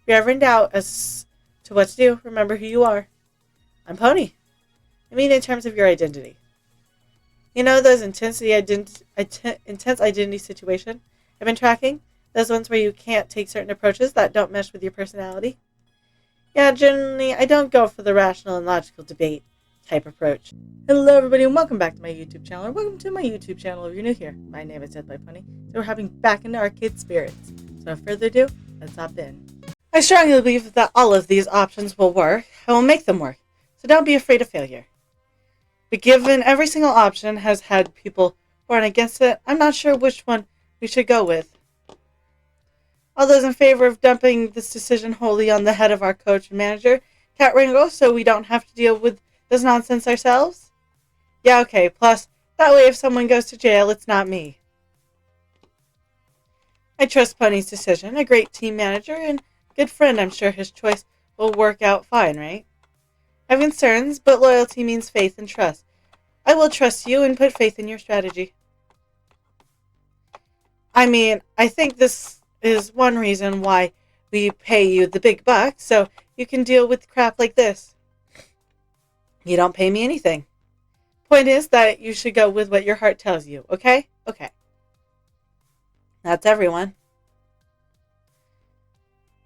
If you're ever in doubt as to what to do, remember who you are. I'm Pony. I mean in terms of your identity. You know those intense identity situation I've been tracking? Those ones where you can't take certain approaches that don't mesh with your personality? Yeah, generally, I don't go for the rational and logical debate type approach. Hello, everybody, and welcome back to my YouTube channel. Or welcome to my YouTube channel if you're new here. My name is Dead by Pony, so we're having back into arcade spirits. So, without further ado, let's hop in. I strongly believe that all of these options will work, and will make them work, so don't be afraid of failure. But given every single option has had people for and against it, I'm not sure which one we should go with. All those in favor of dumping this decision wholly on the head of our coach and manager, Cat Ringo, so we don't have to deal with this nonsense ourselves? Yeah, okay, plus, that way if someone goes to jail, it's not me. I trust Pony's decision, a great team manager and good friend. I'm sure his choice will work out fine, right? I have concerns, but loyalty means faith and trust. I will trust you and put faith in your strategy. I mean, I think this is one reason why we pay you the big bucks, so you can deal with crap like this. You don't pay me anything. Point is that you should go with what your heart tells you, okay? Okay. That's everyone.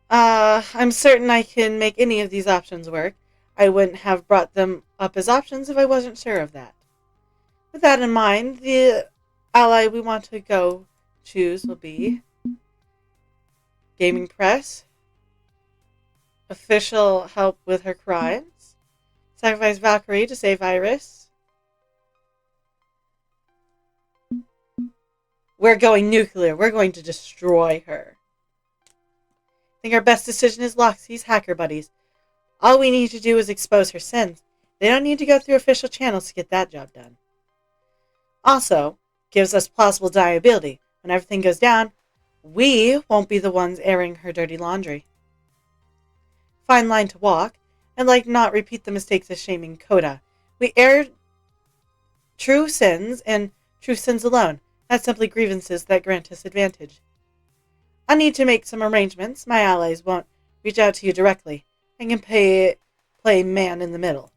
I'm certain I can make any of these options work. I wouldn't have brought them up as options if I wasn't sure of that. With that in mind, the ally we want to choose will be Gaming Press, official help with her crimes, sacrifice Valkyrie to save Iris. We're going nuclear. We're going to destroy her. I think our best decision is Loxy's hacker buddies. All we need to do is expose her sins. They don't need to go through official channels to get that job done. Also, gives us plausible deniability. When everything goes down, we won't be the ones airing her dirty laundry. Fine line to walk, and not repeat the mistakes of shaming Coda. We air true sins and true sins alone, not simply grievances that grant us advantage. I need to make some arrangements. My allies won't reach out to you directly. I can play man in the middle.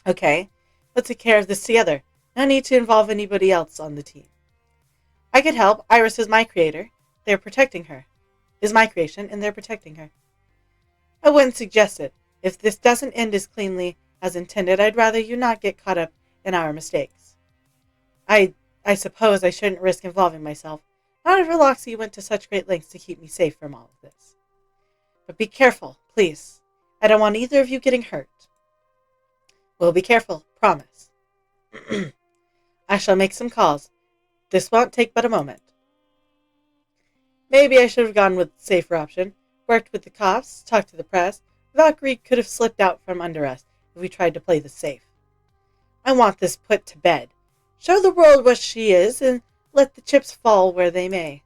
Okay, let's take care of this together. No need to involve anybody else on the team. I could help. Iris is my creator. They're protecting her. Is my creation, and they're protecting her. I wouldn't suggest it. If this doesn't end as cleanly as intended, I'd rather you not get caught up in our mistakes. I suppose I shouldn't risk involving myself. Not if Roxy went to such great lengths to keep me safe from all of this. But be careful, please. I don't want either of you getting hurt. We'll be careful, promise. I shall make some calls. This won't take but a moment. Maybe I should have gone with the safer option. Worked with the cops, talked to the press. Valkyrie could have slipped out from under us if we tried to play the safe. I want this put to bed. Show the world what she is, and let the chips fall where they may.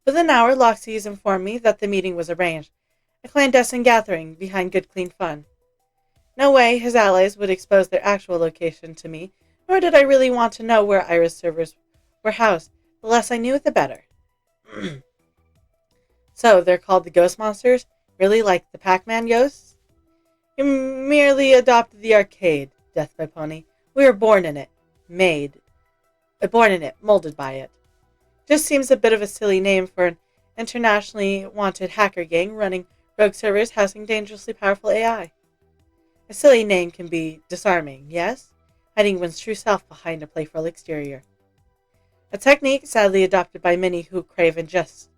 Within an hour, Loxy has informed me that the meeting was arranged. A clandestine gathering behind Good Clean Fun. No way his allies would expose their actual location to me, nor did I really want to know where Iris servers were housed. The less I knew, the better. So, they're called the Ghost Monsters? Really, like the Pac-Man ghosts? You merely adopted the arcade, Death by Pony. We were born in it. Molded by it. Just seems a bit of a silly name for an internationally wanted hacker gang running rogue servers housing dangerously powerful AI. A silly name can be disarming, yes? Hiding one's true self behind a playful exterior. A technique sadly adopted by many who crave injustice,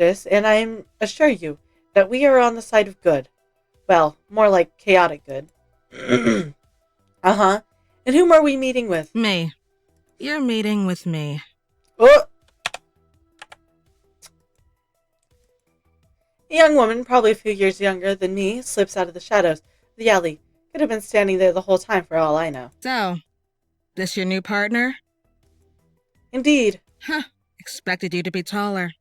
and I assure you that we are on the side of good. Well, more like chaotic good. Uh-huh. And whom are we meeting with? Me. You're meeting with me. Oh! A young woman, probably a few years younger than me, slips out of the shadows of the alley. Could have been standing there the whole time for all I know. So, this your new partner? Indeed. Huh. Expected you to be taller.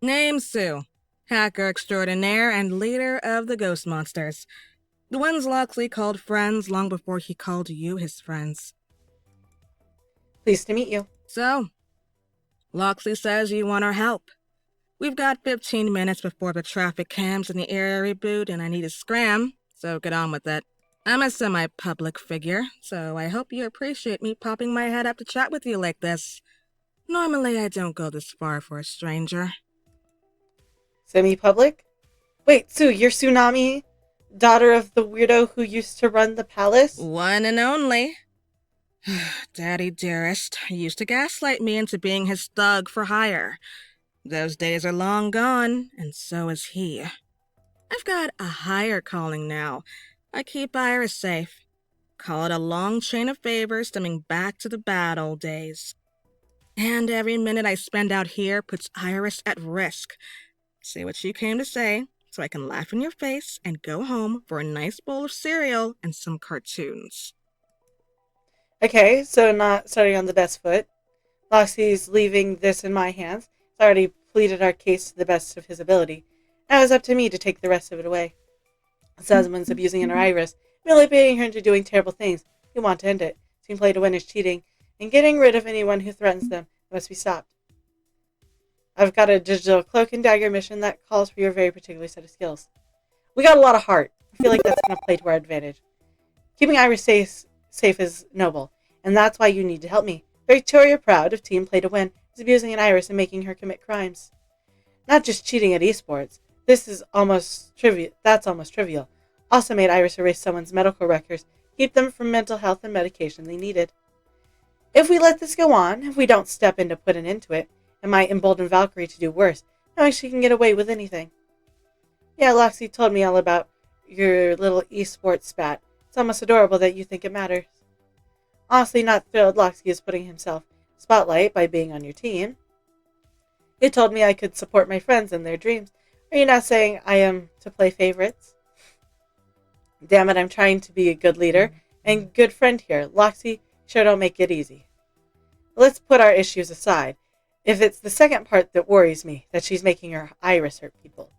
Name's Sue. Hacker extraordinaire and leader of the Ghost Monsters. The ones Loxley called friends long before he called you his friends. Pleased to meet you. So, Loxley says you want our help. We've got 15 minutes before the traffic cams in the area reboot, and I need to scram, so get on with it. I'm a semi-public figure, so I hope you appreciate me popping my head up to chat with you like this. Normally, I don't go this far for a stranger. Semi-public? Wait, Sue, you're Tsunami, daughter of the weirdo who used to run the palace? One and only. Daddy Dearest used to gaslight me into being his thug for hire. Those days are long gone, and so is he. I've got a higher calling now. I keep Iris safe. Call it a long chain of favors stemming back to the bad old days. And every minute I spend out here puts Iris at risk. Say what you came to say, so I can laugh in your face and go home for a nice bowl of cereal and some cartoons. Okay, so not starting on the best foot. Loxley's leaving this in my hands. He's already pleaded our case to the best of his ability. Now it's up to me to take the rest of it away. Sazman's abusing her Iris, manipulating her into doing terrible things. We want to end it. Team play to win is cheating, and getting rid of anyone who threatens them must be stopped. I've got a digital cloak and dagger mission that calls for your very particular set of skills. We got a lot of heart. I feel like that's going to play to our advantage. Keeping Iris safe is noble, and that's why you need to help me. Victoria Proud of Team Play to Win is abusing an Iris and making her commit crimes. Not just cheating at esports. This is almost trivial. That's almost trivial. Also made Iris erase someone's medical records, keep them from mental health and medication they needed. If we let this go on, if we don't step in to put an end to it, it might embolden Valkyrie to do worse, knowing she can get away with anything. Yeah, Loxley told me all about your little esports spat. It's almost adorable that you think it matters. Honestly, not thrilled Loxley is putting himself in the spotlight by being on your team. You told me I could support my friends in their dreams. Are you now saying I am to play favorites? Damn it, I'm trying to be a good leader and good friend here. Loxley, sure don't make it easy. Let's put our issues aside. If it's the second part that worries me, that she's making her Iris hurt people.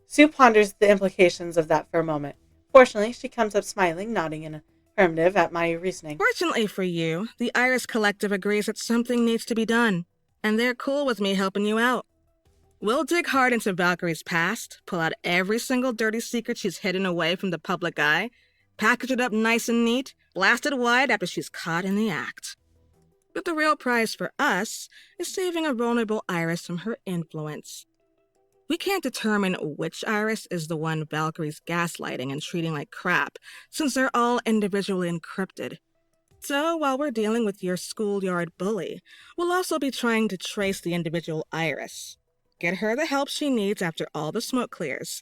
Sue ponders the implications of that for a moment. Fortunately, she comes up smiling, nodding in affirmative at my reasoning. Fortunately for you, the Iris Collective agrees that something needs to be done, and they're cool with me helping you out. We'll dig hard into Valkyrie's past, pull out every single dirty secret she's hidden away from the public eye, package it up nice and neat, blast it wide after she's caught in the act. But the real prize for us is saving a vulnerable Iris from her influence. We can't determine which Iris is the one Valkyrie's gaslighting and treating like crap, since they're all individually encrypted. So while we're dealing with your schoolyard bully, we'll also be trying to trace the individual Iris. Get her the help she needs after all the smoke clears.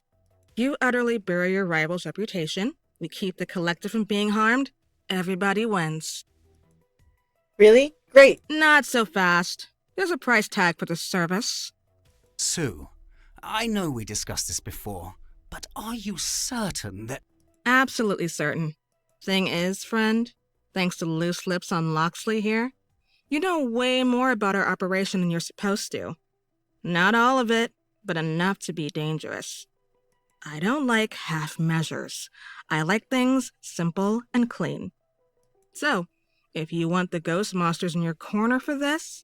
You utterly bury your rival's reputation, we keep the collective from being harmed, everybody wins. Really? Great. Not so fast. There's a price tag for the service. Sue, I know we discussed this before, but are you certain that... Absolutely certain. Thing is, friend, thanks to loose lips on Loxley here, you know way more about our operation than you're supposed to. Not all of it, but enough to be dangerous. I don't like half measures. I like things simple and clean. So, if you want the Ghost Monsters in your corner for this,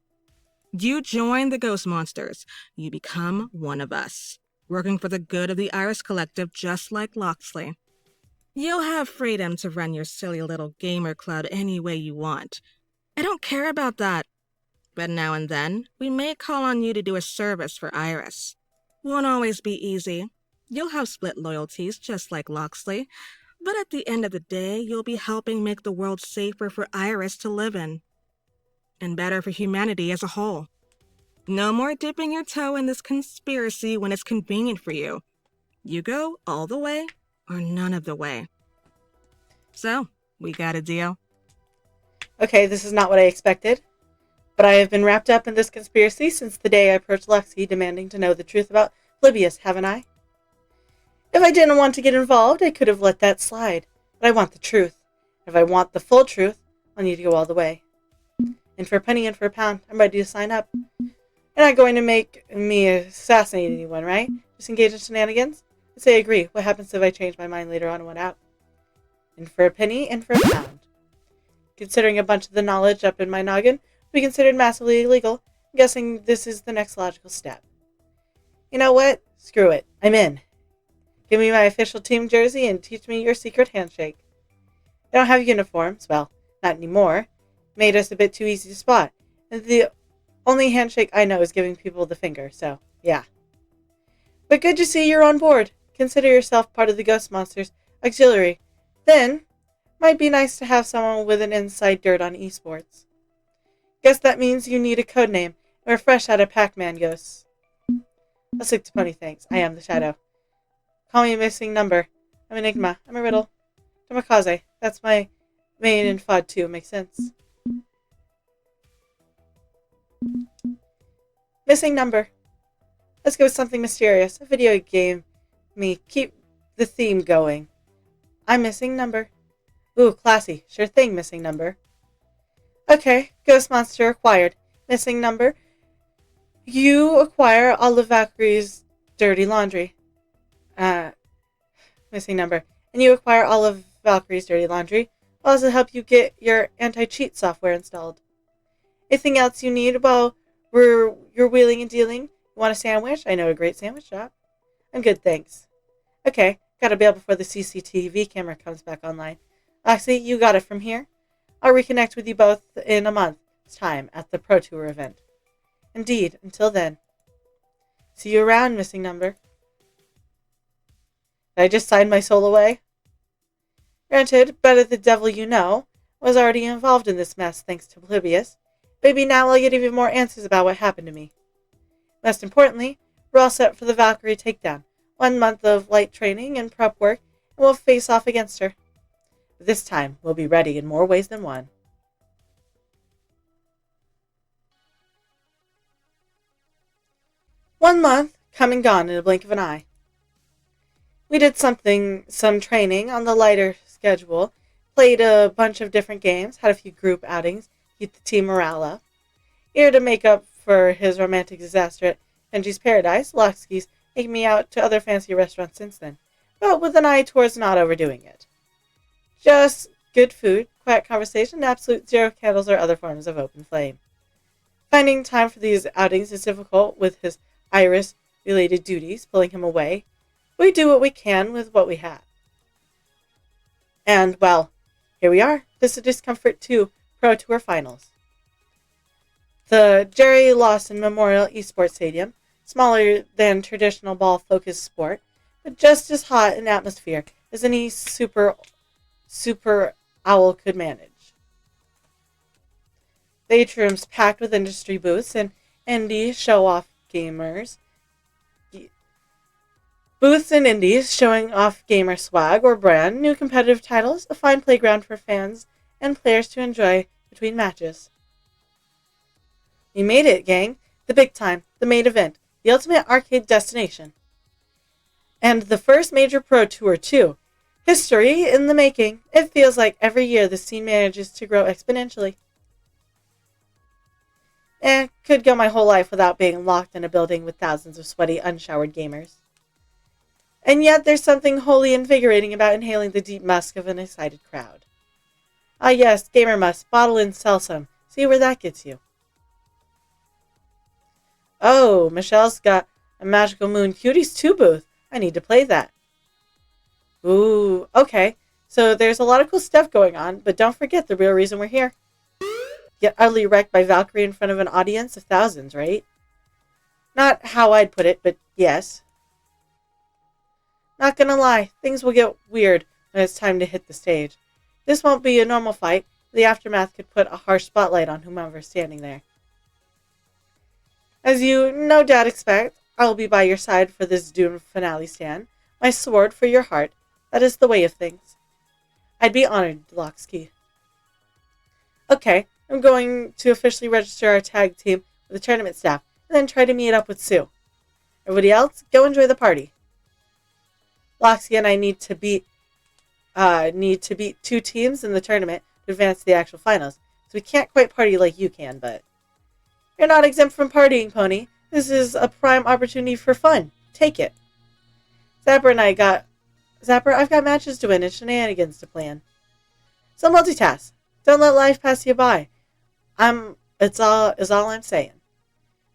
you join the Ghost Monsters. You become one of us, working for the good of the Iris Collective just like Loxley. You'll have freedom to run your silly little gamer club any way you want. I don't care about that. But now and then, we may call on you to do a service for Iris. Won't always be easy. You'll have split loyalties just like Loxley. But at the end of the day, you'll be helping make the world safer for Iris to live in. And better for humanity as a whole. No more dipping your toe in this conspiracy when it's convenient for you. You go all the way or none of the way. So, we got a deal. Okay, this is not what I expected. But I have been wrapped up in this conspiracy since the day I approached Lexi demanding to know the truth about Flibius, haven't I? If I didn't want to get involved, I could have let that slide. But I want the truth. If I want the full truth, I'll need to go all the way. And for a penny and for a pound, I'm ready to sign up. You're not going to make me assassinate anyone, right? Just engage in shenanigans? I say I agree. What happens if I change my mind later on and went out? And for a penny and for a pound. Considering a bunch of the knowledge up in my noggin, be considered massively illegal, I'm guessing this is the next logical step. You know what? Screw it. I'm in. Give me my official team jersey and teach me your secret handshake. They don't have uniforms. Well, not anymore. Made us a bit too easy to spot. And the only handshake I know is giving people the finger, so yeah. But good to see you're on board. Consider yourself part of the Ghost Monsters Auxiliary. Then, might be nice to have someone with an inside dirt on esports. Guess that means you need a code name, and we're fresh out of Pac-Man ghosts. I'll stick to Pony, thanks. I am the Shadow. Call me a missing number. I'm Enigma. I'm a riddle. Tomikaze. That's my main in FOD 2. Makes sense. Missing number. Let's go with something mysterious. A video game. Me. Keep the theme going. I'm missing number. Ooh, classy. Sure thing, missing number. Okay. Ghost monster acquired. Missing number. You acquire all of Valkyrie's dirty laundry. Missing number. And you acquire all of Valkyrie's dirty laundry. I'll also help you get your anti-cheat software installed. Anything else you need while you're wheeling and dealing? You want a sandwich? I know a great sandwich shop. I'm good, thanks. Okay, gotta bail before the CCTV camera comes back online. Loxley, you got it from here? I'll reconnect with you both in a month's time at the Pro Tour event. Indeed, until then. See you around, missing number. Did I just sign my soul away? Granted, better the devil you know was already involved in this mess thanks to Polybius. Maybe now I'll get even more answers about what happened to me. Most importantly, we're all set for the Valkyrie takedown. 1 month of light training and prep work, and we'll face off against her. But this time, we'll be ready in more ways than one. One month, come and gone in a blink of an eye. We did some training on the lighter schedule, played a bunch of different games, had a few group outings, keep the team morale up. Here to make up for his romantic disaster at Genji's Paradise, Loxley's taken me out to other fancy restaurants since then, but with an eye towards not overdoing it. Just good food, quiet conversation, and absolute zero candles or other forms of open flame. Finding time for these outings is difficult with his Iris-related duties pulling him away. We do what we can with what we have. And, well, here we are. This is Discomfort 2 Pro Tour Finals. The Jerry Lawson Memorial Esports Stadium, smaller than traditional ball-focused sport, but just as hot an atmosphere as any super owl could manage. The atrium's packed with industry booths and indie show-off gamers. Booths and indies showing off gamer swag or brand, new competitive titles, a fine playground for fans and players to enjoy between matches. We made it, gang. The big time, the main event, the ultimate arcade destination. And the first major pro tour, too. History in the making. It feels like every year the scene manages to grow exponentially. Could go my whole life without being locked in a building with thousands of sweaty, unshowered gamers. And yet there's something wholly invigorating about inhaling the deep musk of an excited crowd. Ah yes, gamer musk, bottle and sell some. See where that gets you. Oh, Michelle's got a Magical Moon Cuties 2 booth. I need to play that. Ooh, okay. So there's a lot of cool stuff going on, but don't forget the real reason we're here. Get utterly wrecked by Valkyrie in front of an audience of thousands, right? Not how I'd put it, but yes. Not gonna lie, things will get weird when it's time to hit the stage. This won't be a normal fight. The aftermath could put a harsh spotlight on whomever's standing there. As you no doubt expect, I will be by your side for this doomed finale stand. My sword for your heart. That is the way of things. I'd be honored, Loxley. Okay, I'm going to officially register our tag team with the tournament staff, and then try to meet up with Sue. Everybody else, go enjoy the party. Loxley and I need to beat 2 teams in the tournament to advance to the actual finals. So we can't quite party like you can, but you're not exempt from partying, Pony. This is a prime opportunity for fun. Take it. Zapper, I've got matches to win and shenanigans to plan. So multitask. Don't let life pass you by. I'm It's all is all I'm saying.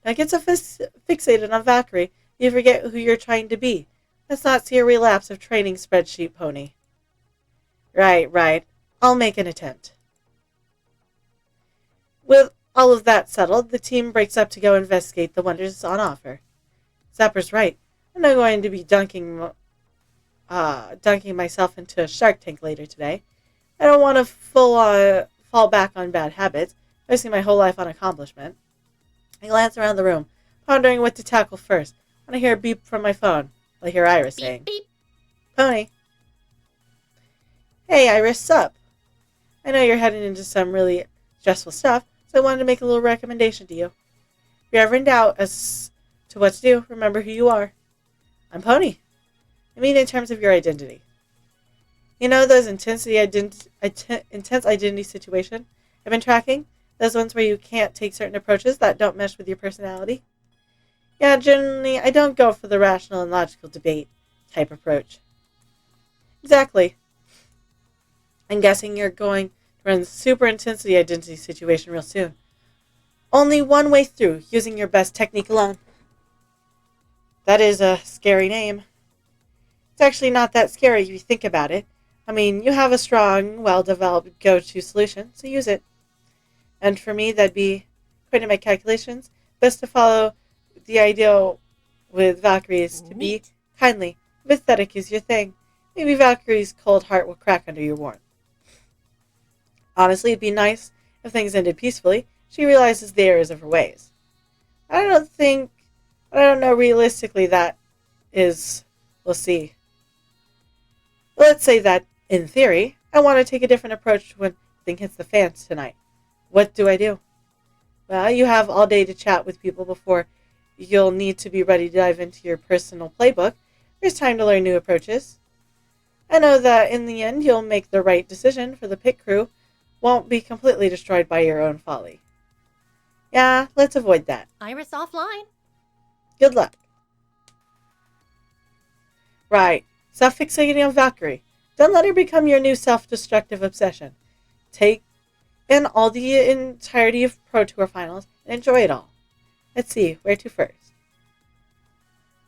Don't get so fixated on Valkyrie you forget who you're trying to be. Let's not see a relapse of training spreadsheet pony. Right. I'll make an attempt. With all of that settled, the team breaks up to go investigate the wonders on offer. Zapper's right. I'm not going to be dunking myself into a shark tank later today. I don't want to fall back on bad habits, wasting my whole life on accomplishment. I glance around the room, pondering what to tackle first, when I hear a beep from my phone. I hear Iris saying, Beep. Pony. Hey, Iris, sup? I know you're heading into some really stressful stuff, so I wanted to make a little recommendation to you. If you're ever in doubt as to what to do, remember who you are. I'm Pony. I mean in terms of your identity. You know those intense identity situation I've been tracking? Those ones where you can't take certain approaches that don't mesh with your personality? Yeah, generally, I don't go for the rational and logical debate type approach. Exactly. I'm guessing you're going to run super intensity identity situation real soon. Only one way through, using your best technique alone. That is a scary name. It's actually not that scary if you think about it. I mean, you have a strong, well-developed go-to solution, so use it. And for me, that'd be, according to my calculations, best to follow the ideal with Valkyrie is to be kindly. If aesthetic is your thing, maybe Valkyrie's cold heart will crack under your warmth. Honestly, it'd be nice if things ended peacefully. She realizes the errors of her ways. I don't know realistically that is, we'll see. Let's say that, in theory, I want to take a different approach when thing hits the fans tonight. What do I do? Well, you have all day to chat with people before you'll need to be ready to dive into your personal playbook. There's time to learn new approaches. I know that in the end you'll make the right decision for the pit crew won't be completely destroyed by your own folly. Yeah, let's avoid that. Iris offline. Good luck. Right. Stop fixating on Valkyrie. Don't let her become your new self-destructive obsession. Take in all the entirety of Pro Tour finals and enjoy it all. Let's see, where to first?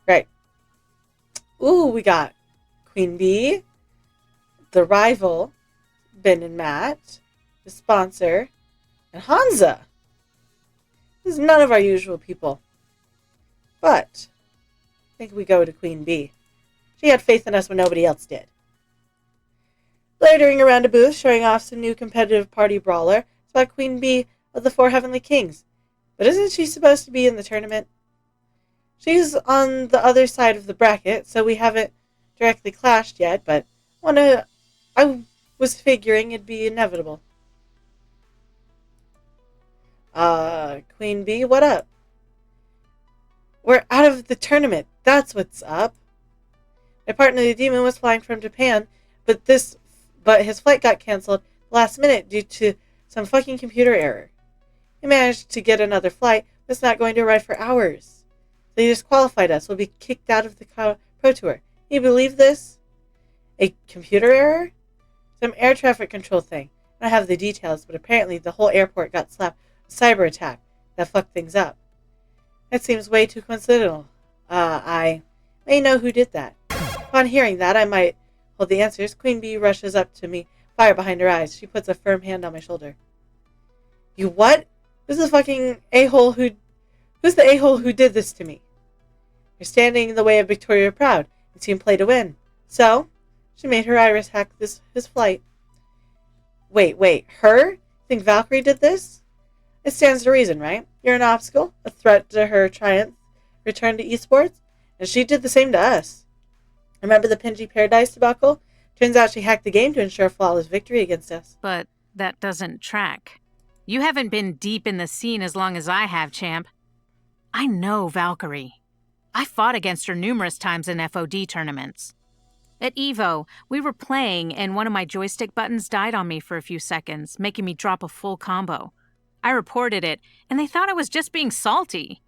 Right. Ooh, we got Queen Bee, the rival, Ben and Matt, the sponsor, and Hansa. This is none of our usual people. But I think we go to Queen Bee. She had faith in us when nobody else did. Loitering around a booth, showing off some new competitive party brawler, spot Queen Bee of the Four Heavenly Kings. But isn't she supposed to be in the tournament? She's on the other side of the bracket, so we haven't directly clashed yet, but I was figuring it'd be inevitable. Queen Bee, what up? We're out of the tournament. That's what's up. My partner, the demon, was flying from Japan, but his flight got canceled last minute due to some fucking computer error. He managed to get another flight, but it's not going to arrive for hours. They disqualified us. We'll be kicked out of the Pro Tour. Can you believe this? A computer error? Some air traffic control thing. I don't have the details, but apparently the whole airport got slapped with a cyber attack that fucked things up. That seems way too coincidental. I may know who did that. Upon hearing that, I might hold the answers. Queen Bee rushes up to me, fire behind her eyes. She puts a firm hand on my shoulder. You what? Who's the a-hole who did this to me? You're standing in the way of Victoria Proud and seem play to win. So, she made her Iris hack his flight. Wait, her? Think Valkyrie did this? It stands to reason, right? You're an obstacle, a threat to her triumph, return to esports, and she did the same to us. Remember the Pingy Paradise debacle? Turns out she hacked the game to ensure flawless victory against us. But that doesn't track. You haven't been deep in the scene as long as I have, champ. I know Valkyrie. I fought against her numerous times in FOD tournaments. At EVO, we were playing and one of my joystick buttons died on me for a few seconds, making me drop a full combo. I reported it, and they thought I was just being salty.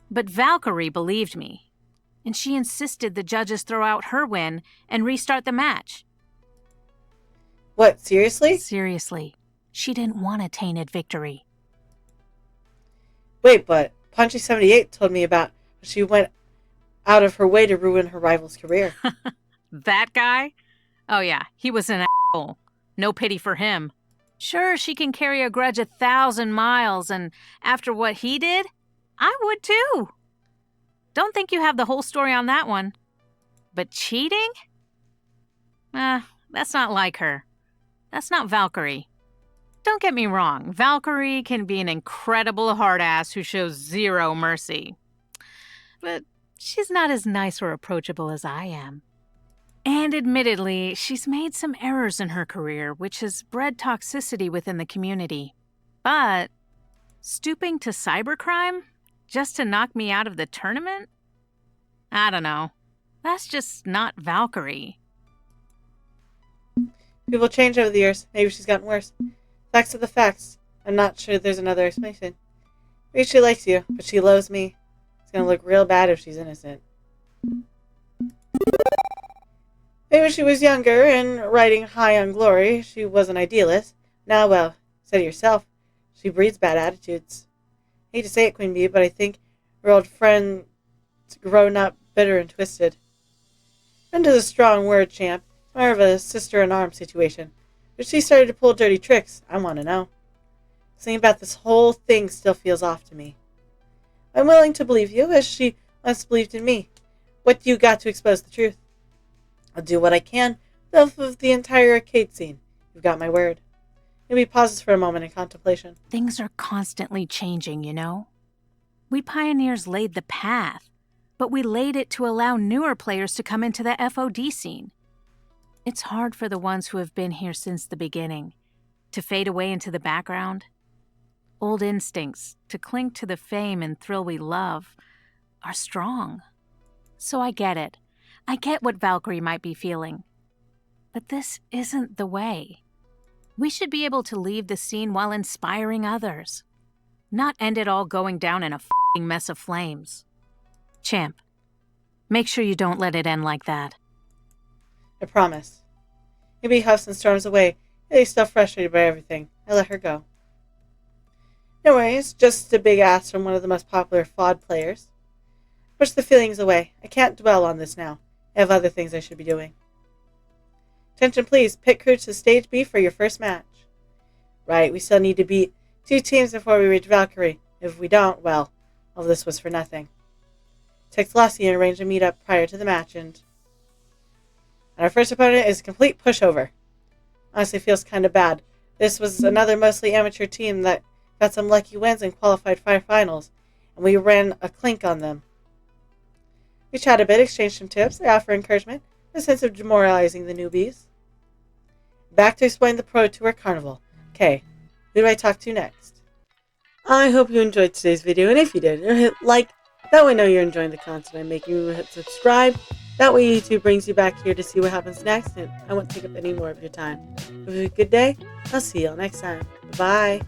But Valkyrie believed me, and she insisted the judges throw out her win and restart the match. What, seriously? Seriously, she didn't want a tainted victory. Wait, but Punchy78 told me about how she went out of her way to ruin her rival's career. That guy? Oh yeah, he was an asshole. No pity for him. Sure, she can carry a grudge 1,000 miles, and after what he did, I would too. Don't think you have the whole story on that one. But cheating? That's not like her. That's not Valkyrie. Don't get me wrong, Valkyrie can be an incredible hard-ass who shows zero mercy. But she's not as nice or approachable as I am. And admittedly, she's made some errors in her career, which has bred toxicity within the community. But stooping to cybercrime just to knock me out of the tournament? I don't know. That's just not Valkyrie. People change over the years. Maybe she's gotten worse. Facts are the facts. I'm not sure there's another explanation. Maybe she likes you, but she loves me. It's gonna look real bad if she's innocent. Maybe she was younger and riding high on glory. She was an idealist. Now, well, said it yourself. She breeds bad attitudes. I hate to say it, Queen Bee, but I think her old friend's grown up, bitter, and twisted. Friend is a strong word, champ. It's more of a sister-in-arms situation. If she started to pull dirty tricks, I want to know. Something about this whole thing still feels off to me. I'm willing to believe you, as she once believed in me. What do you got to expose the truth? I'll do what I can, of the entire arcade scene. You've got my word. Maybe pauses for a moment in contemplation. Things are constantly changing, you know? We pioneers laid the path, but we laid it to allow newer players to come into the FOD scene. It's hard for the ones who have been here since the beginning to fade away into the background. Old instincts to cling to the fame and thrill we love are strong. So I get it. I get what Valkyrie might be feeling. But this isn't the way. We should be able to leave the scene while inspiring others, not end it all going down in a f***ing mess of flames. Champ, make sure you don't let it end like that. I promise. Maybe huffs and storms away. He's still frustrated by everything. I let her go. No worries, just a big ass from one of the most popular FOD players. Push the feelings away. I can't dwell on this now. I have other things I should be doing. Attention please, pit crew to stage B for your first match. Right, we still need to beat 2 teams before we reach Valkyrie. If we don't, well, all this was for nothing. Text Lassie and arrange a meetup prior to the match, and our first opponent is a complete pushover. Honestly, feels kind of bad. This was another mostly amateur team that got some lucky wins and qualified for finals, and we ran a clink on them. We chat a bit, exchange some tips, I offer encouragement, a sense of demoralizing the newbies. Back to explain the Pro Tour Carnival. Okay, who do I talk to next? I hope you enjoyed today's video, and if you did, hit like. That way I know you're enjoying the content I'm making. Hit subscribe. That way YouTube brings you back here to see what happens next, and I won't take up any more of your time. Have a good day. I'll see y'all next time. Bye.